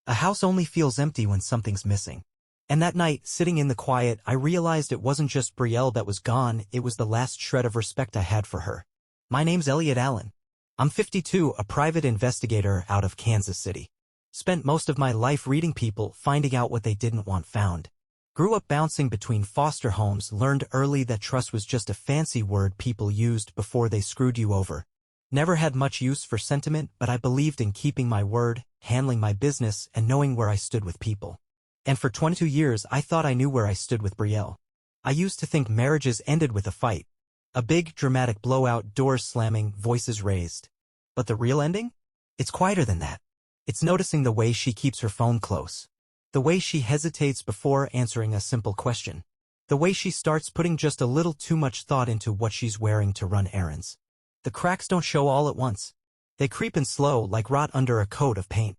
A house only feels empty when something's missing. And that night, sitting in the quiet, I realized it wasn't just Brielle that was gone, it was the last shred of respect I had for her. My name's Elliot Allen. I'm 52, a private investigator out of Kansas City. Spent most of my life reading people, finding out what they didn't want found. Grew up bouncing between foster homes, learned early that trust was just a fancy word people used before they screwed you over. Never had much use for sentiment, but I believed in keeping my word, handling my business, and knowing where I stood with people. And for 22 years I thought I knew where I stood with Brielle. I used to think marriages ended with a fight. A big, dramatic blowout, doors slamming, voices raised. But the real ending? It's quieter than that. It's noticing the way she keeps her phone close. The way she hesitates before answering a simple question. The way she starts putting just a little too much thought into what she's wearing to run errands. The cracks don't show all at once. They creep in slow, like rot under a coat of paint.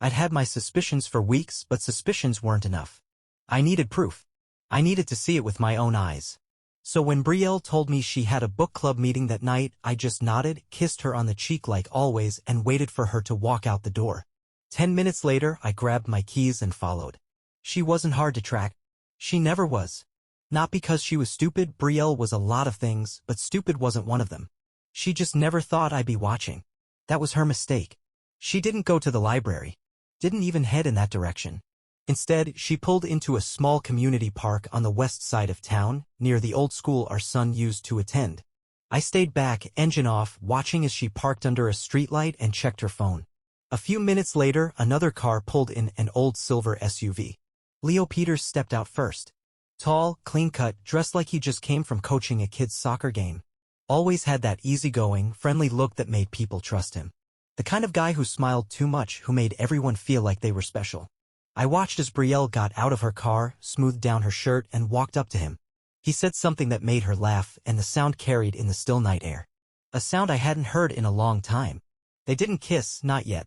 I'd had my suspicions for weeks, but suspicions weren't enough. I needed proof. I needed to see it with my own eyes. So when Brielle told me she had a book club meeting that night, I just nodded, kissed her on the cheek like always, and waited for her to walk out the door. 10 minutes later, I grabbed my keys and followed. She wasn't hard to track. She never was. Not because she was stupid. Brielle was a lot of things, but stupid wasn't one of them. She just never thought I'd be watching. That was her mistake. She didn't go to the library. Didn't even head in that direction. Instead, she pulled into a small community park on the west side of town, near the old school our son used to attend. I stayed back, engine off, watching as she parked under a streetlight and checked her phone. A few minutes later, another car pulled in, an old silver SUV. Leo Peters stepped out first. Tall, clean-cut, dressed like he just came from coaching a kid's soccer game. Always had that easygoing, friendly look that made people trust him. The kind of guy who smiled too much, who made everyone feel like they were special. I watched as Brielle got out of her car, smoothed down her shirt, and walked up to him. He said something that made her laugh, and the sound carried in the still night air. A sound I hadn't heard in a long time. They didn't kiss, not yet.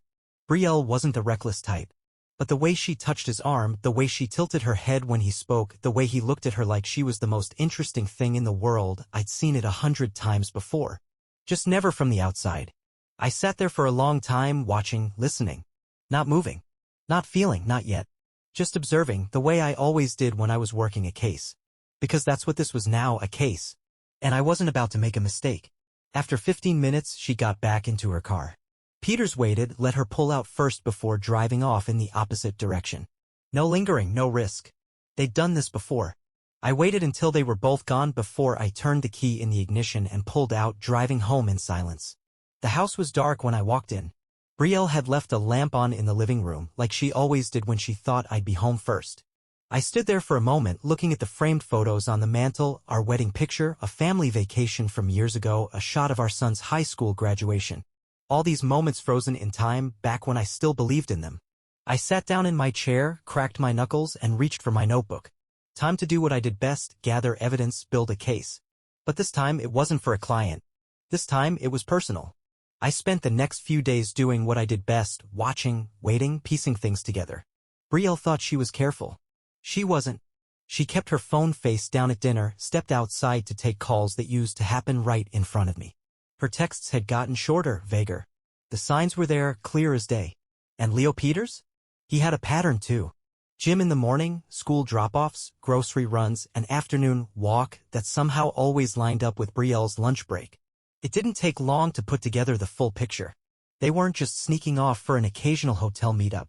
Brielle wasn't the reckless type. But the way she touched his arm, the way she tilted her head when he spoke, the way he looked at her like she was the most interesting thing in the world, I'd seen it 100 times before. Just never from the outside. I sat there for a long time, watching, listening. Not moving. Not feeling, not yet. Just observing, the way I always did when I was working a case. Because that's what this was now, a case. And I wasn't about to make a mistake. After 15 minutes, she got back into her car. Peters waited, let her pull out first before driving off in the opposite direction. No lingering, no risk. They'd done this before. I waited until they were both gone before I turned the key in the ignition and pulled out, driving home in silence. The house was dark when I walked in. Brielle had left a lamp on in the living room, like she always did when she thought I'd be home first. I stood there for a moment, looking at the framed photos on the mantel, our wedding picture, a family vacation from years ago, a shot of our son's high school graduation. All these moments frozen in time, back when I still believed in them. I sat down in my chair, cracked my knuckles, and reached for my notebook. Time to do what I did best, gather evidence, build a case. But this time it wasn't for a client. This time it was personal. I spent the next few days doing what I did best, watching, waiting, piecing things together. Brielle thought she was careful. She wasn't. She kept her phone face down at dinner, stepped outside to take calls that used to happen right in front of me. Her texts had gotten shorter, vaguer. The signs were there, clear as day. And Leo Peters? He had a pattern too. Gym in the morning, school drop-offs, grocery runs, an afternoon walk that somehow always lined up with Brielle's lunch break. It didn't take long to put together the full picture. They weren't just sneaking off for an occasional hotel meetup.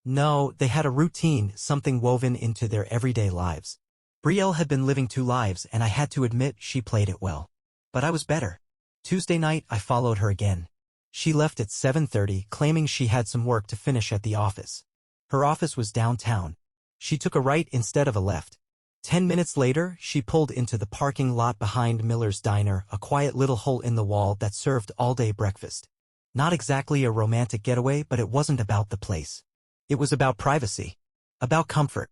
No, they had a routine, something woven into their everyday lives. Brielle had been living two lives, and I had to admit she played it well. But I was better. Tuesday night, I followed her again. She left at 7:30, claiming she had some work to finish at the office. Her office was downtown. She took a right instead of a left. 10 minutes later, she pulled into the parking lot behind Miller's Diner, a quiet little hole in the wall that served all-day breakfast. Not exactly a romantic getaway, but it wasn't about the place. It was about privacy. About comfort.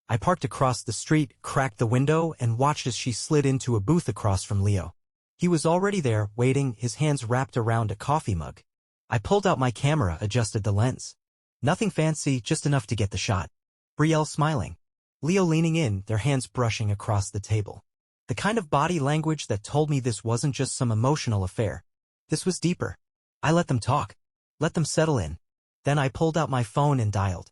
I parked across the street, cracked the window, and watched as she slid into a booth across from Leo. He was already there, waiting, his hands wrapped around a coffee mug. I pulled out my camera, adjusted the lens. Nothing fancy, just enough to get the shot. Brielle smiling. Leo leaning in, their hands brushing across the table. The kind of body language that told me this wasn't just some emotional affair. This was deeper. I let them talk. Let them settle in. Then I pulled out my phone and dialed.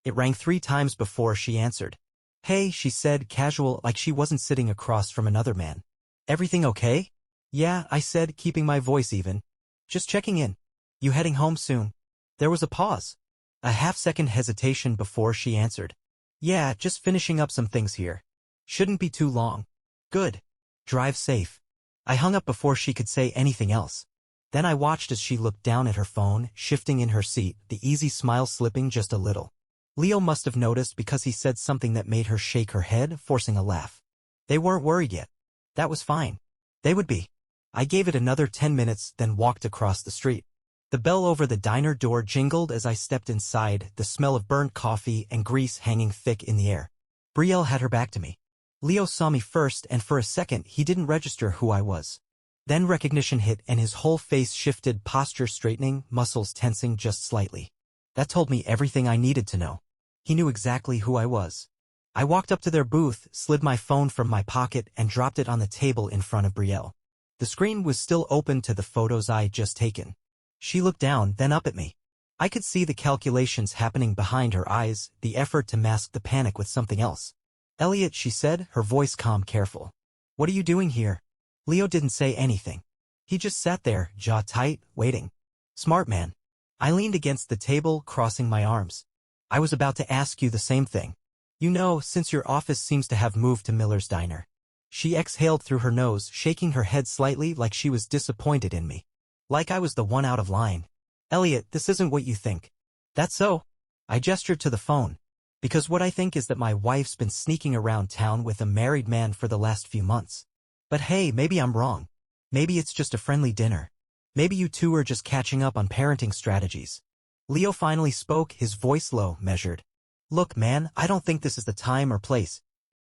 It rang 3 times before she answered. Hey, she said, casual, like she wasn't sitting across from another man. Everything okay? Yeah, I said, keeping my voice even. Just checking in. You heading home soon? There was a pause. A half-second hesitation before she answered. Yeah, just finishing up some things here. Shouldn't be too long. Good. Drive safe. I hung up before she could say anything else. Then I watched as she looked down at her phone, shifting in her seat, the easy smile slipping just a little. Leo must have noticed because he said something that made her shake her head, forcing a laugh. They weren't worried yet. That was fine. They would be. I gave it another 10 minutes, then walked across the street. The bell over the diner door jingled as I stepped inside, the smell of burnt coffee and grease hanging thick in the air. Brielle had her back to me. Leo saw me first, and for a second he didn't register who I was. Then recognition hit and his whole face shifted, posture straightening, muscles tensing just slightly. That told me everything I needed to know. He knew exactly who I was. I walked up to their booth, slid my phone from my pocket and dropped it on the table in front of Brielle. The screen was still open to the photos I had just taken. She looked down, then up at me. I could see the calculations happening behind her eyes, the effort to mask the panic with something else. Elliot, she said, her voice calm, careful. What are you doing here? Leo didn't say anything. He just sat there, jaw tight, waiting. Smart man. I leaned against the table, crossing my arms. I was about to ask you the same thing. You know, since your office seems to have moved to Miller's Diner. She exhaled through her nose, shaking her head slightly like she was disappointed in me. Like I was the one out of line. Elliot, this isn't what you think. That's so. I gestured to the phone. Because what I think is that my wife's been sneaking around town with a married man for the last few months. But hey, maybe I'm wrong. Maybe it's just a friendly dinner. Maybe you two are just catching up on parenting strategies. Leo finally spoke, his voice low, measured. Look, man, I don't think this is the time or place.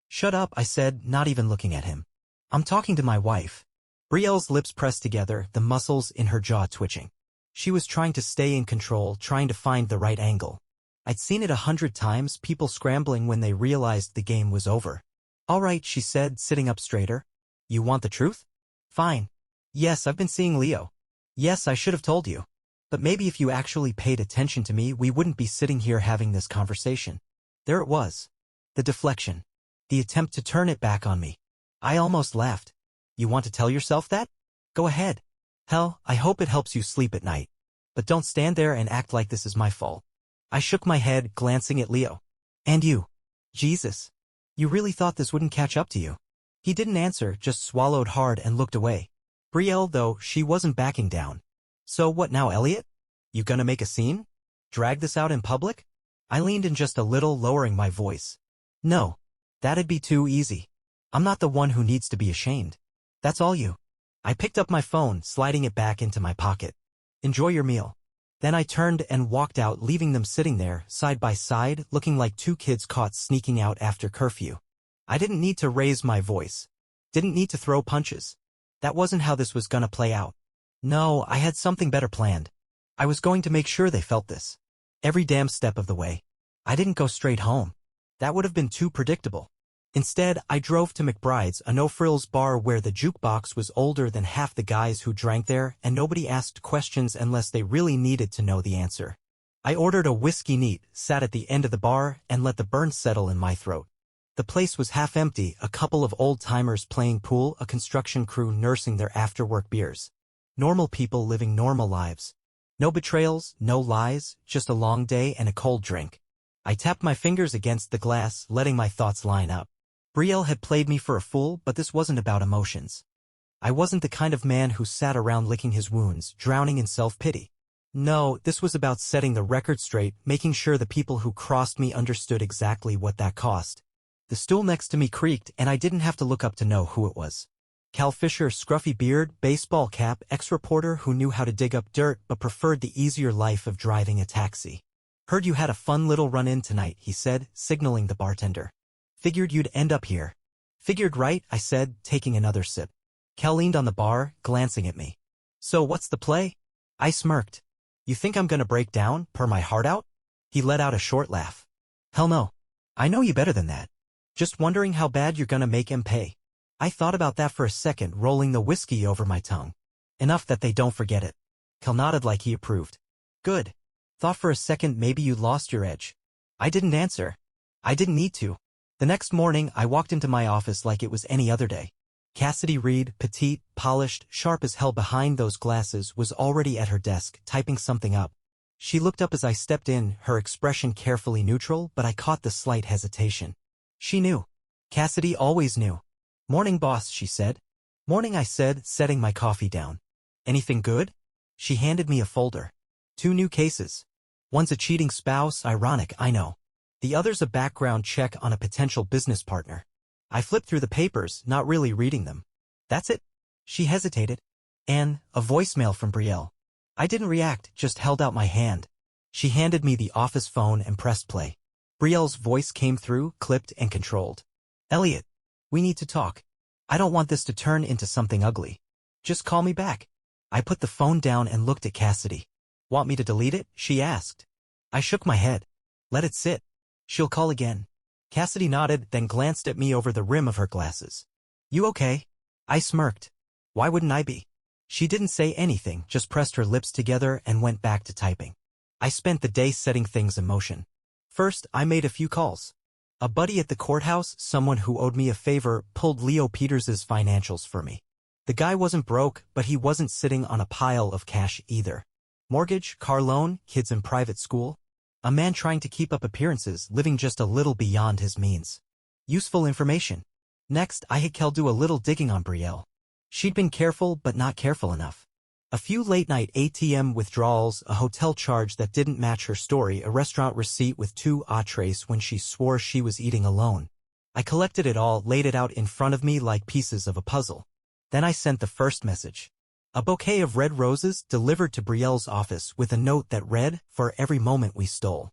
Shut up, I said, not even looking at him. I'm talking to my wife. Brielle's lips pressed together, the muscles in her jaw twitching. She was trying to stay in control, trying to find the right angle. I'd seen it 100 times, people scrambling when they realized the game was over. All right, she said, sitting up straighter. You want the truth? Fine. Yes, I've been seeing Leo. Yes, I should have told you. But maybe if you actually paid attention to me, we wouldn't be sitting here having this conversation. There it was. The deflection. The attempt to turn it back on me. I almost laughed. You want to tell yourself that? Go ahead. Hell, I hope it helps you sleep at night. But don't stand there and act like this is my fault. I shook my head, glancing at Leo. And you. Jesus. You really thought this wouldn't catch up to you? He didn't answer, just swallowed hard and looked away. Brielle, though, she wasn't backing down. So what now, Elliot? You gonna make a scene? Drag this out in public? I leaned in just a little, lowering my voice. No. That'd be too easy. I'm not the one who needs to be ashamed. That's all you. I picked up my phone, sliding it back into my pocket. Enjoy your meal. Then I turned and walked out, leaving them sitting there, side by side, looking like two kids caught sneaking out after curfew. I didn't need to raise my voice. Didn't need to throw punches. That wasn't how this was gonna play out. No, I had something better planned. I was going to make sure they felt this. Every damn step of the way. I didn't go straight home. That would have been too predictable. Instead, I drove to McBride's, a no-frills bar where the jukebox was older than half the guys who drank there, and nobody asked questions unless they really needed to know the answer. I ordered a whiskey neat, sat at the end of the bar, and let the burn settle in my throat. The place was half empty, a couple of old-timers playing pool, a construction crew nursing their after-work beers. Normal people living normal lives. No betrayals, no lies, just a long day and a cold drink. I tapped my fingers against the glass, letting my thoughts line up. Brielle had played me for a fool, but this wasn't about emotions. I wasn't the kind of man who sat around licking his wounds, drowning in self-pity. No, this was about setting the record straight, making sure the people who crossed me understood exactly what that cost. The stool next to me creaked, and I didn't have to look up to know who it was. Cal Fisher, scruffy beard, baseball cap, ex-reporter who knew how to dig up dirt but preferred the easier life of driving a taxi. Heard you had a fun little run-in tonight, he said, signaling the bartender. Figured you'd end up here. Figured right, I said, taking another sip. Cal leaned on the bar, glancing at me. So what's the play? I smirked. You think I'm gonna break down, pour my heart out? He let out a short laugh. Hell no. I know you better than that. Just wondering how bad you're gonna make him pay. I thought about that for a second, rolling the whiskey over my tongue. Enough that they don't forget it. Cal nodded like he approved. Good. Thought for a second maybe you lost your edge. I didn't answer. I didn't need to. The next morning, I walked into my office like it was any other day. Cassidy Reed, petite, polished, sharp as hell behind those glasses, was already at her desk, typing something up. She looked up as I stepped in, her expression carefully neutral, but I caught the slight hesitation. She knew. Cassidy always knew. "Morning, boss," she said. "Morning," I said, setting my coffee down. "Anything good?" She handed me a folder. 2 new cases. One's a cheating spouse, ironic, I know. The other's a background check on a potential business partner. I flipped through the papers, not really reading them. "That's it?" She hesitated. "And a voicemail from Brielle." I didn't react, just held out my hand. She handed me the office phone and pressed play. Brielle's voice came through, clipped and controlled. "Elliot, we need to talk. I don't want this to turn into something ugly. Just call me back." I put the phone down and looked at Cassidy. "Want me to delete it?" she asked. I shook my head. "Let it sit. She'll call again." Cassidy nodded, then glanced at me over the rim of her glasses. "You okay?" I smirked. Why wouldn't I be? She didn't say anything, just pressed her lips together and went back to typing. I spent the day setting things in motion. First, I made a few calls. A buddy at the courthouse, someone who owed me a favor, pulled Leo Peters's financials for me. The guy wasn't broke, but he wasn't sitting on a pile of cash either. Mortgage, car loan, kids in private school. A man trying to keep up appearances, living just a little beyond his means. Useful information. Next, I had Kel do a little digging on Brielle. She'd been careful, but not careful enough. A few late-night ATM withdrawals, a hotel charge that didn't match her story, a restaurant receipt with 2 entrees when she swore she was eating alone. I collected it all, laid it out in front of me like pieces of a puzzle. Then I sent the first message. A bouquet of red roses delivered to Brielle's office with a note that read, "For every moment we stole."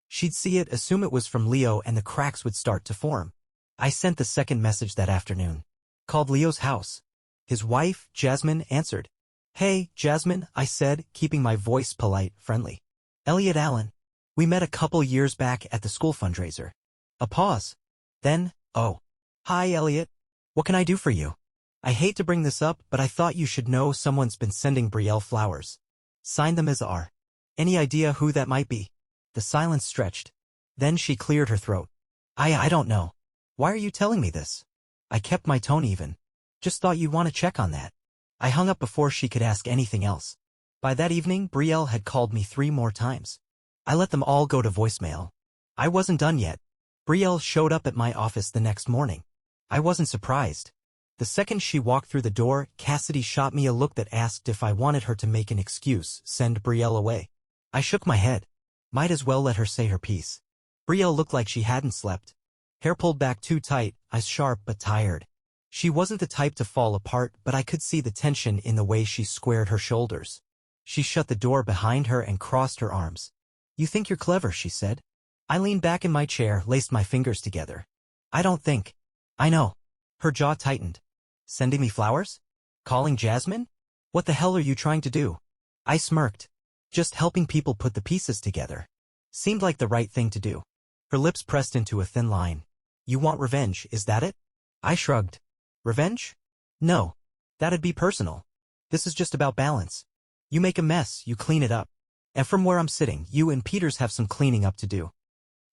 She'd see it, assume it was from Leo, and the cracks would start to form. I sent the second message that afternoon. Called Leo's house. His wife, Jasmine, answered. "Hey, Jasmine," I said, keeping my voice polite, friendly. "Elliot Allen. We met a couple years back at the school fundraiser." A pause. Then, "Oh. Hi, Elliot. What can I do for you? I hate to bring this up, but I thought you should know someone's been sending Brielle flowers. Signed them as R. Any idea who that might be?" The silence stretched. Then she cleared her throat. I don't know. Why are you telling me this?" I kept my tone even. "Just thought you'd want to check on that." I hung up before she could ask anything else. By that evening, Brielle had called me 3 more times. I let them all go to voicemail. I wasn't done yet. Brielle showed up at my office the next morning. I wasn't surprised. The second she walked through the door, Cassidy shot me a look that asked if I wanted her to make an excuse, send Brielle away. I shook my head. Might as well let her say her piece. Brielle looked like she hadn't slept. Hair pulled back too tight, eyes sharp but tired. She wasn't the type to fall apart, but I could see the tension in the way she squared her shoulders. She shut the door behind her and crossed her arms. "You think you're clever," she said. I leaned back in my chair, laced my fingers together. "I don't think. I know." Her jaw tightened. "Sending me flowers? Calling Jasmine? What the hell are you trying to do?" I smirked. "Just helping people put the pieces together." Seemed like the right thing to do. Her lips pressed into a thin line. "You want revenge, is that it?" I shrugged. "Revenge? No. That'd be personal. This is just about balance. You make a mess, you clean it up. And from where I'm sitting, you and Peters have some cleaning up to do."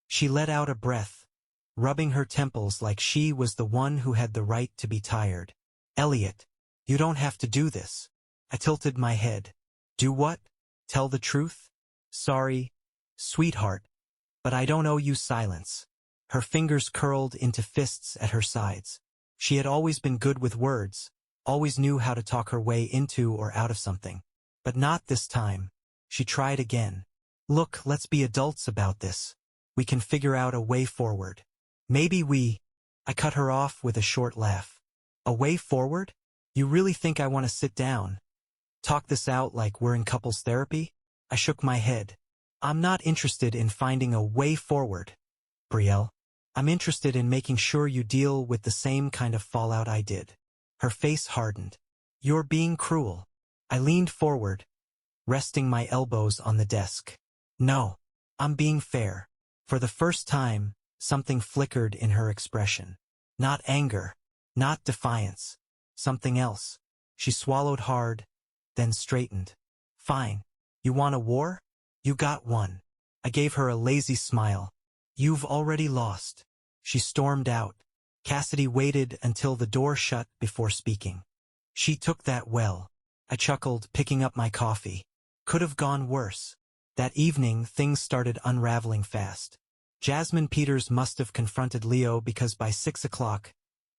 She let out a breath, rubbing her temples like she was the one who had the right to be tired. "Elliot, you don't have to do this." I tilted my head. "Do what? Tell the truth?" "Sorry, sweetheart, but I don't owe you silence." Her fingers curled into fists at her sides. She had always been good with words, always knew how to talk her way into or out of something. But not this time. She tried again. "Look, let's be adults about this. We can figure out a way forward. Maybe we—" I cut her off with a short laugh. "A way forward? You really think I want to sit down? Talk this out like we're in couples therapy?" I shook my head. "I'm not interested in finding a way forward, Brielle. I'm interested in making sure you deal with the same kind of fallout I did." Her face hardened. "You're being cruel." I leaned forward, resting my elbows on the desk. "No, I'm being fair." For the first time, something flickered in her expression. Not anger, not defiance, something else. She swallowed hard, then straightened. "Fine. You want a war? You got one." I gave her a lazy smile. You've already lost. She stormed out. Cassidy waited until the door shut before speaking. She took that well. I chuckled, picking up my coffee. Could have gone worse. That evening, things started unraveling fast. Jasmine Peters must have confronted Leo because by 6 o'clock,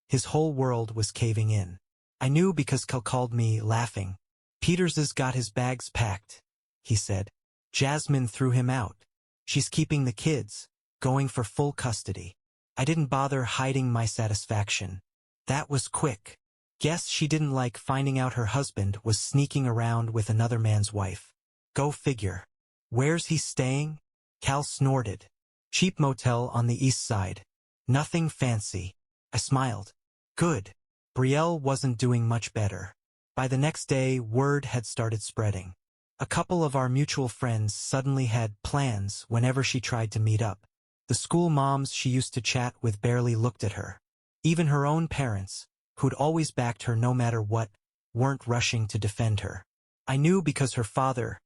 his whole world was caving in. I knew because Cal called me, laughing. Peters's got his bags packed, he said. Jasmine threw him out. She's keeping the kids, going for full custody. I didn't bother hiding my satisfaction. That was quick. Guess she didn't like finding out her husband was sneaking around with another man's wife. Go figure. Where's he staying? Cal snorted. Cheap motel on the east side. Nothing fancy. I smiled. Good. Brielle wasn't doing much better. By the next day, word had started spreading. A couple of our mutual friends suddenly had plans whenever she tried to meet up. The school moms she used to chat with barely looked at her. Even her own parents, who'd always backed her no matter what, weren't rushing to defend her. I knew because her father,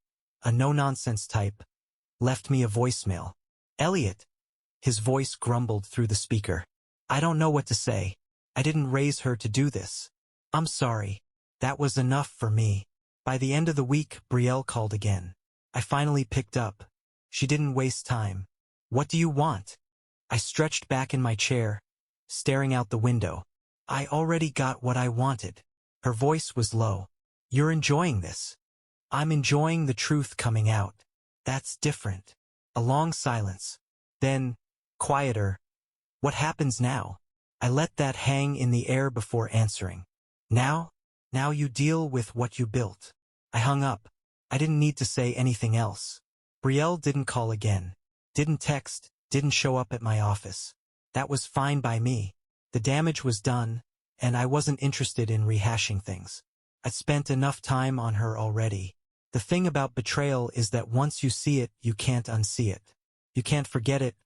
a no-nonsense type, left me a voicemail. Elliot. His voice grumbled through the speaker. I don't know what to say. I didn't raise her to do this. I'm sorry. That was enough for me. By the end of the week, Brielle called again. I finally picked up. She didn't waste time. What do you want? I stretched back in my chair, staring out the window. I already got what I wanted. Her voice was low. You're enjoying this. I'm enjoying the truth coming out. That's different. A long silence. Then, quieter. What happens now? I let that hang in the air before answering. Now you deal with what you built. I hung up. I didn't need to say anything else. Brielle didn't call again. Didn't text, didn't show up at my office. That was fine by me. The damage was done, and I wasn't interested in rehashing things. I'd spent enough time on her already. The thing about betrayal is that once you see it, you can't unsee it. You can't forget it,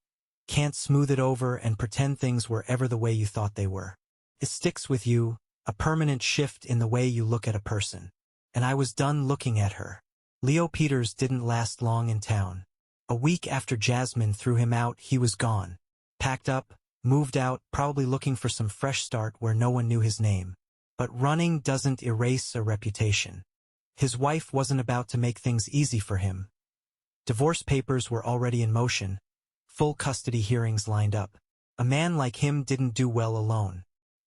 can't smooth it over and pretend things were ever the way you thought they were. It sticks with you, a permanent shift in the way you look at a person. And I was done looking at her. Leo Peters didn't last long in town. A week after Jasmine threw him out, he was gone. Packed up, moved out, probably looking for some fresh start where no one knew his name. But running doesn't erase a reputation. His wife wasn't about to make things easy for him. Divorce papers were already in motion. Full custody hearings lined up. A man like him didn't do well alone.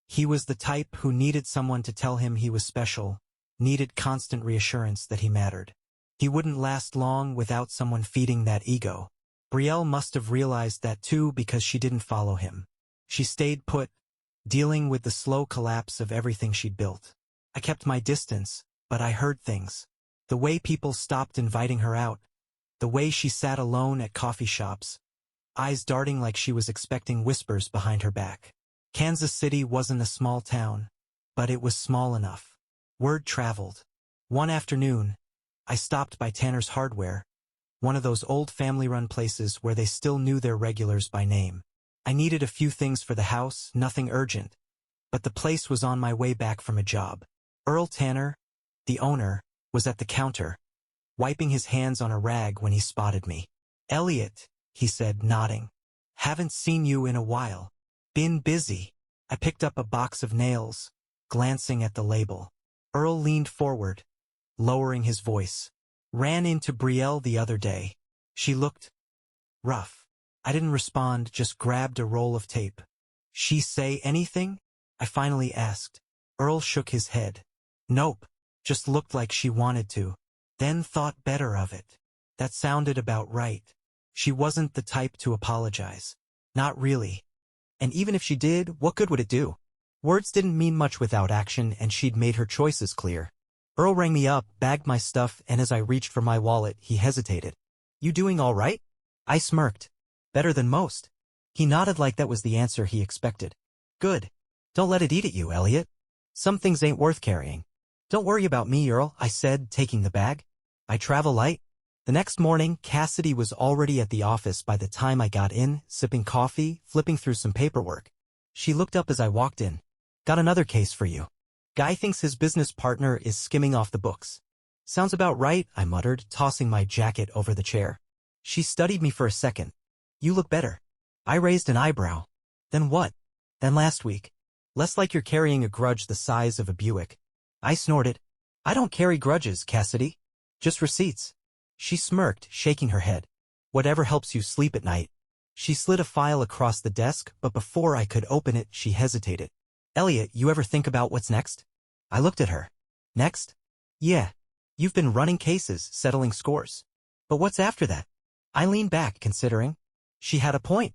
He was the type who needed someone to tell him he was special, needed constant reassurance that he mattered. He wouldn't last long without someone feeding that ego. Brielle must have realized that too because she didn't follow him. She stayed put, dealing with the slow collapse of everything she'd built. I kept my distance, but I heard things. The way people stopped inviting her out, the way she sat alone at coffee shops, eyes darting like she was expecting whispers behind her back. Kansas City wasn't a small town, but it was small enough. Word traveled. One afternoon, I stopped by Tanner's Hardware, one of those old family-run places where they still knew their regulars by name. I needed a few things for the house, nothing urgent, but the place was on my way back from a job. Earl Tanner, the owner, was at the counter, wiping his hands on a rag when he spotted me. Elliot, he said, nodding. Haven't seen you in a while. Been busy. I picked up a box of nails, glancing at the label. Earl leaned forward, lowering his voice. Ran into Brielle the other day. She looked rough. I didn't respond, just grabbed a roll of tape. She say anything? I finally asked. Earl shook his head. Nope, just looked like she wanted to. Then thought better of it. That sounded about right. She wasn't the type to apologize. Not really. And even if she did, what good would it do? Words didn't mean much without action, and she'd made her choices clear. Earl rang me up, bagged my stuff, and as I reached for my wallet, he hesitated. You doing all right? I smirked. Better than most. He nodded like that was the answer he expected. Good. Don't let it eat at you, Elliot. Some things ain't worth carrying. Don't worry about me, Earl, I said, taking the bag. I travel light. The next morning, Cassidy was already at the office by the time I got in, sipping coffee, flipping through some paperwork. She looked up as I walked in. Got another case for you. Guy thinks his business partner is skimming off the books. Sounds about right, I muttered, tossing my jacket over the chair. She studied me for a second. You look better. I raised an eyebrow. Then what? Then last week. Less like you're carrying a grudge the size of a Buick. I snorted. I don't carry grudges, Cassidy. Just receipts. She smirked, shaking her head. Whatever helps you sleep at night. She slid a file across the desk, but before I could open it, she hesitated. Elliot, you ever think about what's next? I looked at her. Next? Yeah. You've been running cases, settling scores. But what's after that? I leaned back, considering. She had a point.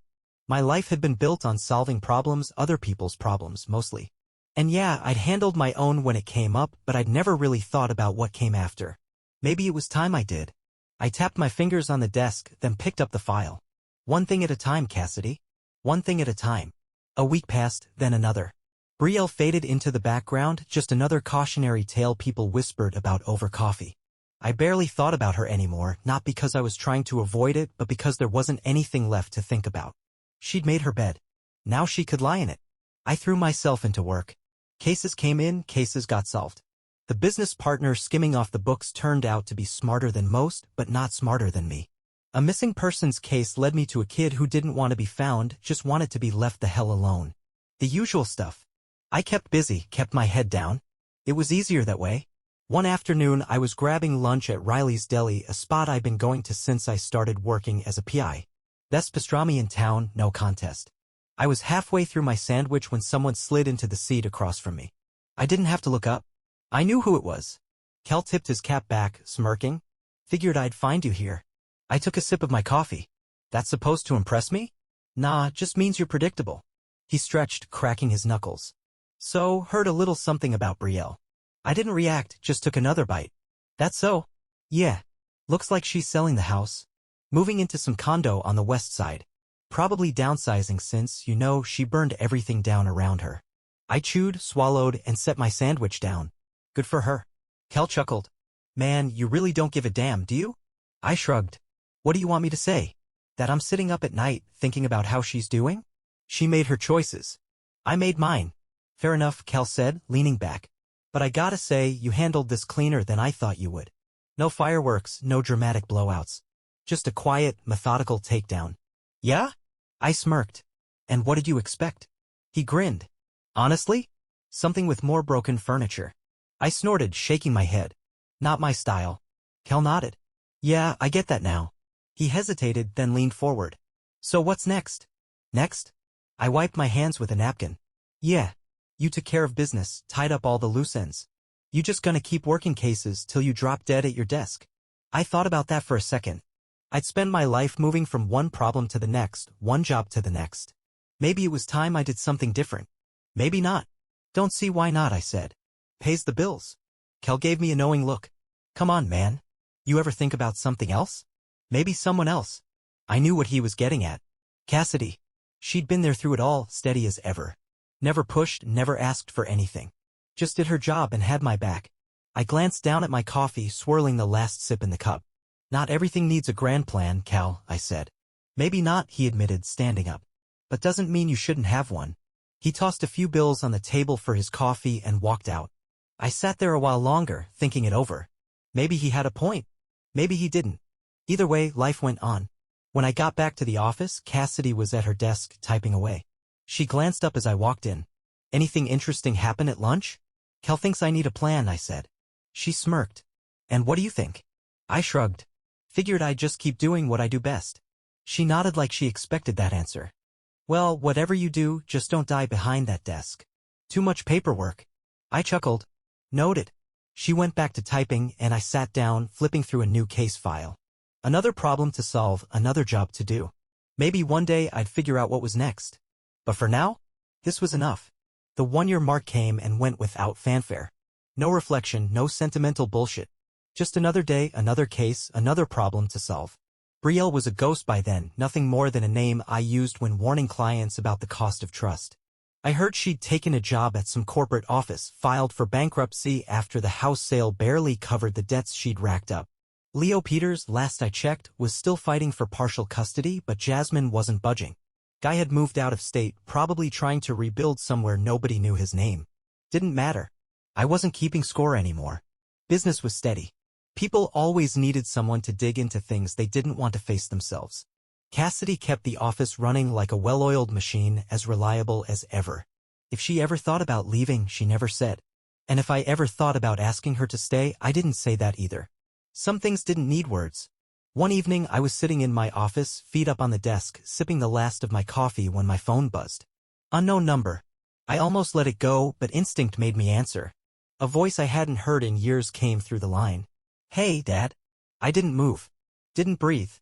My life had been built on solving problems, other people's problems, mostly. And yeah, I'd handled my own when it came up, but I'd never really thought about what came after. Maybe it was time I did. I tapped my fingers on the desk, then picked up the file. One thing at a time, Cassidy. One thing at a time. A week passed, then another. Brielle faded into the background, just another cautionary tale people whispered about over coffee. I barely thought about her anymore, not because I was trying to avoid it, but because there wasn't anything left to think about. She'd made her bed. Now she could lie in it. I threw myself into work. Cases came in, cases got solved. The business partner skimming off the books turned out to be smarter than most, but not smarter than me. A missing persons case led me to a kid who didn't want to be found, just wanted to be left the hell alone. The usual stuff. I kept busy, kept my head down. It was easier that way. One afternoon, I was grabbing lunch at Riley's Deli, a spot I'd been going to since I started working as a PI. Best pastrami in town, no contest. I was halfway through my sandwich when someone slid into the seat across from me. I didn't have to look up. I knew who it was. Kel tipped his cap back, smirking. Figured I'd find you here. I took a sip of my coffee. That's supposed to impress me? Nah, just means you're predictable. He stretched, cracking his knuckles. So, heard a little something about Brielle. I didn't react, just took another bite. That's so? Yeah. Looks like she's selling the house. Moving into some condo on the west side. Probably downsizing since, you know, she burned everything down around her. I chewed, swallowed, and set my sandwich down. Good for her. Kel chuckled. Man, you really don't give a damn, do you? I shrugged. What do you want me to say? That I'm sitting up at night, thinking about how she's doing? She made her choices. I made mine. Fair enough, Kel said, leaning back. But I gotta say, you handled this cleaner than I thought you would. No fireworks, no dramatic blowouts. Just a quiet, methodical takedown. Yeah? I smirked. And what did you expect? He grinned. Honestly? Something with more broken furniture. I snorted, shaking my head. Not my style. Kel nodded. Yeah, I get that now. He hesitated, then leaned forward. So what's next? Next? I wiped my hands with a napkin. Yeah. You took care of business, tied up all the loose ends. You just gonna keep working cases till you drop dead at your desk. I thought about that for a second. I'd spend my life moving from one problem to the next, one job to the next. Maybe it was time I did something different. Maybe not. Don't see why not, I said. Pays the bills. Kel gave me a knowing look. Come on, man. You ever think about something else? Maybe someone else. I knew what he was getting at. Cassidy. She'd been there through it all, steady as ever. Never pushed, never asked for anything. Just did her job and had my back. I glanced down at my coffee, swirling the last sip in the cup. Not everything needs a grand plan, Cal, I said. Maybe not, he admitted, standing up. But doesn't mean you shouldn't have one. He tossed a few bills on the table for his coffee and walked out. I sat there a while longer, thinking it over. Maybe he had a point. Maybe he didn't. Either way, life went on. When I got back to the office, Cassidy was at her desk, typing away. She glanced up as I walked in. Anything interesting happen at lunch? Kel thinks I need a plan, I said. She smirked. And what do you think? I shrugged. Figured I'd just keep doing what I do best. She nodded like she expected that answer. Well, whatever you do, just don't die behind that desk. Too much paperwork. I chuckled. Noted. She went back to typing, and I sat down, flipping through a new case file. Another problem to solve, another job to do. Maybe one day I'd figure out what was next. But for now, this was enough. The 1-year mark came and went without fanfare. No reflection, no sentimental bullshit. Just another day, another case, another problem to solve. Brielle was a ghost by then, nothing more than a name I used when warning clients about the cost of trust. I heard she'd taken a job at some corporate office, filed for bankruptcy after the house sale barely covered the debts she'd racked up. Leo Peters, last I checked, was still fighting for partial custody, but Jasmine wasn't budging. Guy had moved out of state, probably trying to rebuild somewhere nobody knew his name. Didn't matter. I wasn't keeping score anymore. Business was steady. People always needed someone to dig into things they didn't want to face themselves. Cassidy kept the office running like a well-oiled machine, as reliable as ever. If she ever thought about leaving, she never said. And if I ever thought about asking her to stay, I didn't say that either. Some things didn't need words. One evening, I was sitting in my office, feet up on the desk, sipping the last of my coffee when my phone buzzed. Unknown number. I almost let it go, but instinct made me answer. A voice I hadn't heard in years came through the line. "Hey, Dad." I didn't move. Didn't breathe.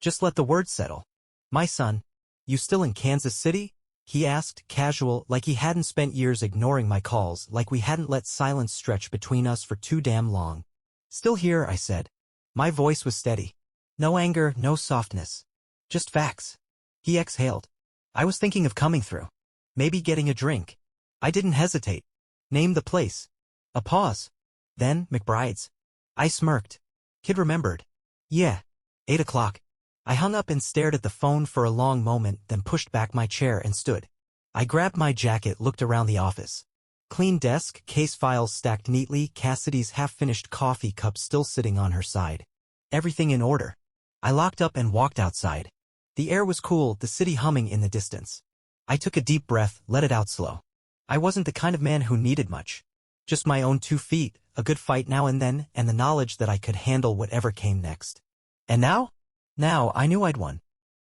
Just let the words settle. "My son, you still in Kansas City?" he asked, casual, like he hadn't spent years ignoring my calls, like we hadn't let silence stretch between us for too damn long. "Still here," I said. My voice was steady. No anger, no softness. Just facts. He exhaled. "I was thinking of coming through. Maybe getting a drink." I didn't hesitate. "Name the place." A pause. "Then, McBride's." I smirked. Kid remembered. "Yeah. 8 o'clock. I hung up and stared at the phone for a long moment, then pushed back my chair and stood. I grabbed my jacket, looked around the office. Clean desk, case files stacked neatly, Cassidy's half-finished coffee cup still sitting on her side. Everything in order. I locked up and walked outside. The air was cool, the city humming in the distance. I took a deep breath, let it out slow. I wasn't the kind of man who needed much. Just my own 2 feet, a good fight now and then, and the knowledge that I could handle whatever came next. And now? Now I knew I'd won.